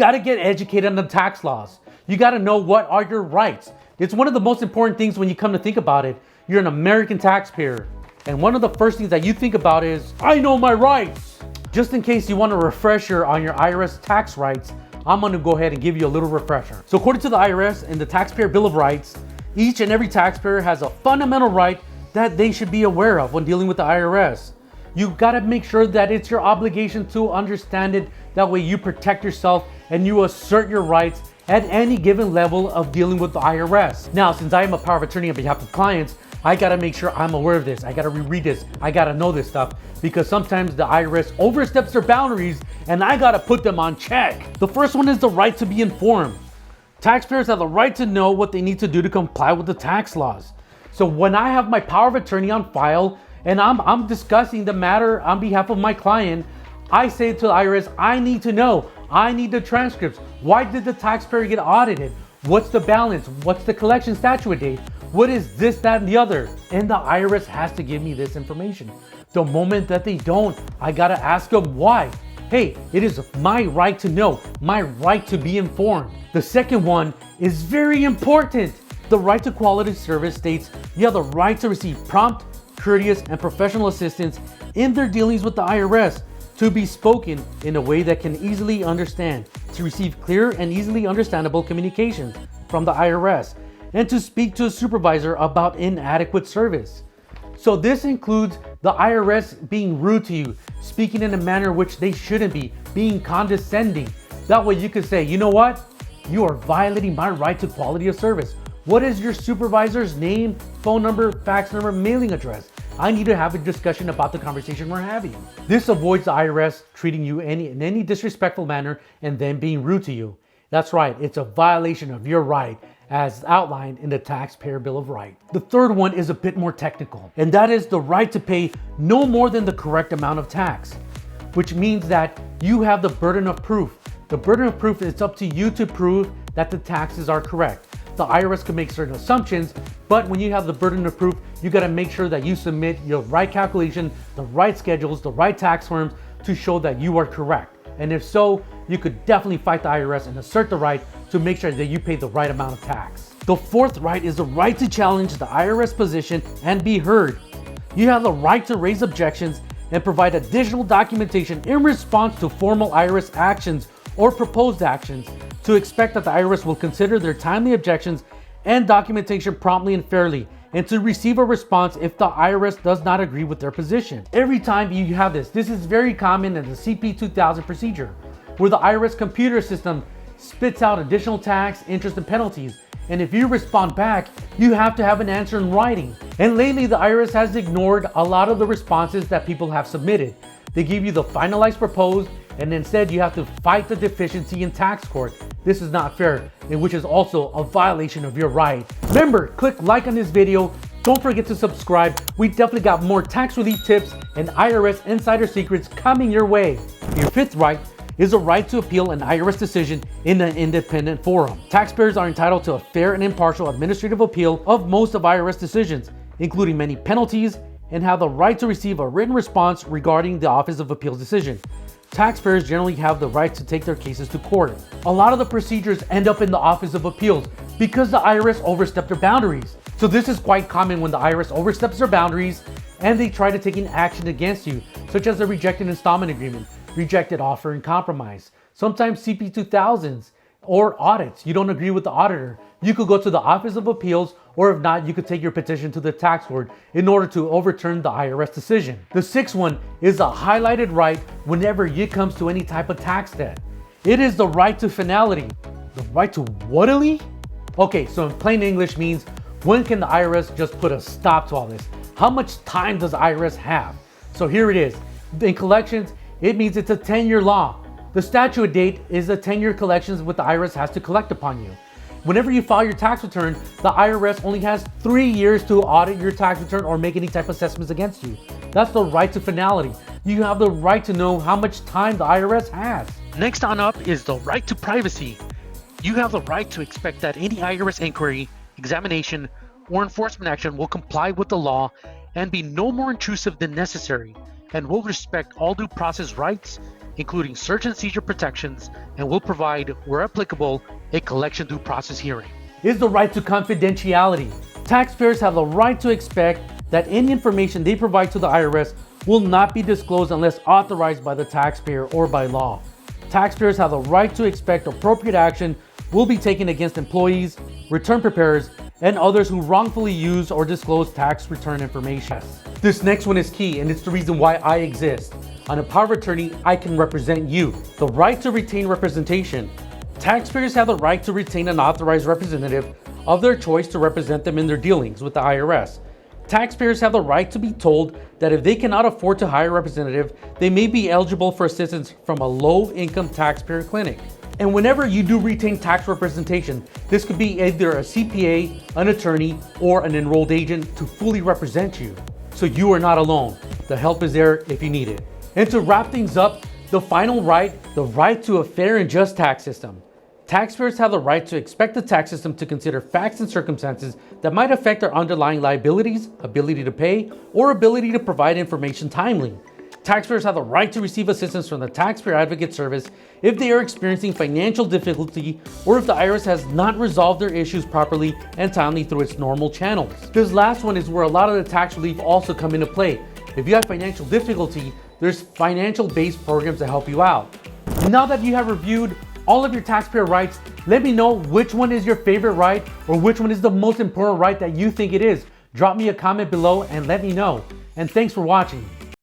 got to get educated on the tax laws. You got to know what are your rights. It's one of the most important things when you come to think about it. You're an American taxpayer. And one of the first things that you think about is, I know my rights. Just in case you want a refresher on your IRS tax rights, I'm going to go ahead and give you a little refresher. So according to the IRS and the Taxpayer Bill of Rights, each and every taxpayer has a fundamental right that they should be aware of when dealing with the IRS. You got to make sure that it's your obligation to understand it. That way you protect yourself and you assert your rights at any given level of dealing with the IRS. Now, since I am a power of attorney on behalf of clients, I got to make sure I'm aware of this. I got to reread this. I got to know this stuff because sometimes the IRS oversteps their boundaries and I got to put them on check. The first one is the right to be informed. Taxpayers have the right to know what they need to do to comply with the tax laws. So when I have my power of attorney on file and I'm discussing the matter on behalf of my client, I say to the IRS, I need to know. I need the transcripts. Why did the taxpayer get audited? What's the balance? What's the collection statute date? What is this, that, and the other? And the IRS has to give me this information. The moment that they don't, I gotta ask them why. Hey, it is my right to know, my right to be informed. The second one is very important. The right to quality service states you have the right to receive prompt, courteous, and professional assistance in their dealings with the IRS, to be spoken in a way that can easily understand, to receive clear and easily understandable communications from the IRS, and to speak to a supervisor about inadequate service. So this includes the IRS being rude to you, speaking in a manner which they shouldn't be, being condescending. That way you can say, you know what? You are violating my right to quality of service. What is your supervisor's name, phone number, fax number, mailing address? I need to have a discussion about the conversation we're having. This avoids the IRS treating you in any disrespectful manner and then being rude to you. That's right, it's a violation of your right as outlined in the Taxpayer Bill of Rights. The third one is a bit more technical, and that is the right to pay no more than the correct amount of tax, which means that you have the burden of proof. The burden of proof is up to you to prove that the taxes are correct. The IRS can make certain assumptions, but when you have the burden of proof, you got to make sure that you submit your right calculation, the right schedules, the right tax forms to show that you are correct. And if so, you could definitely fight the IRS and assert the right to make sure that you pay the right amount of tax. The fourth right is the right to challenge the IRS position and be heard. You have the right to raise objections and provide additional documentation in response to formal IRS actions or proposed actions, to expect that the IRS will consider their timely objections and documentation promptly and fairly, and to receive a response if the IRS does not agree with their position. Every time you have this is very common in the CP 2000 procedure, where the IRS computer system spits out additional tax, interest, and penalties. And if you respond back, you have to have an answer in writing. And lately, the IRS has ignored a lot of the responses that people have submitted. They give you the finalized proposed, and instead you have to fight the deficiency in tax court. This is not fair, and which is also a violation of your right. Remember, click like on this video. Don't forget to subscribe. We definitely got more tax relief tips and IRS insider secrets coming your way. Your fifth right is a right to appeal an IRS decision in an independent forum. Taxpayers are entitled to a fair and impartial administrative appeal of most of IRS decisions, including many penalties, and have the right to receive a written response regarding the Office of Appeals decision. Taxpayers generally have the right to take their cases to court. A lot of the procedures end up in the Office of Appeals because the IRS overstepped their boundaries. So this is quite common when the IRS oversteps their boundaries and they try to take an action against you, such as a rejected installment agreement, rejected offer in compromise, sometimes CP 2000s, or audits. You don't agree with the auditor. You could go to the Office of Appeals, or if not, you could take your petition to the tax court in order to overturn the IRS decision. The sixth one is a highlighted right whenever it comes to any type of tax debt. It is the right to finality. The right to whatily? Okay, so in plain English means, when can the IRS just put a stop to all this? How much time does the IRS have? So here it is. In collections, it means it's a 10-year law. The statute date is the 10-year collections what the IRS has to collect upon you. Whenever you file your tax return, the IRS only has 3 years to audit your tax return or make any type of assessments against you. That's the right to finality. You have the right to know how much time the IRS has. Next on up is the right to privacy. You have the right to expect that any IRS inquiry, examination, or enforcement action will comply with the law and be no more intrusive than necessary, and will respect all due process rights, including search and seizure protections, and will provide, where applicable, a collection due process hearing. Is the right to confidentiality. Taxpayers have the right to expect that any information they provide to the IRS will not be disclosed unless authorized by the taxpayer or by law. Taxpayers have the right to expect appropriate action will be taken against employees, return preparers, and others who wrongfully use or disclose tax return information. This next one is key, and it's the reason why I exist. On a power of attorney, I can represent you. The right to retain representation. Taxpayers have the right to retain an authorized representative of their choice to represent them in their dealings with the IRS. Taxpayers have the right to be told that if they cannot afford to hire a representative, they may be eligible for assistance from a low-income taxpayer clinic. And whenever you do retain tax representation, this could be either a CPA, an attorney, or an enrolled agent to fully represent you. So you are not alone. The help is there if you need it. And to wrap things up, the final right, the right to a fair and just tax system. Taxpayers have the right to expect the tax system to consider facts and circumstances that might affect their underlying liabilities, ability to pay, or ability to provide information timely. Taxpayers have the right to receive assistance from the Taxpayer Advocate Service if they are experiencing financial difficulty or if the IRS has not resolved their issues properly and timely through its normal channels. This last one is where a lot of the tax relief also come into play. If you have financial difficulty, there's financial-based programs to help you out. Now that you have reviewed all of your taxpayer rights, let me know which one is your favorite right or which one is the most important right that you think it is. Drop me a comment below and let me know. And thanks for watching.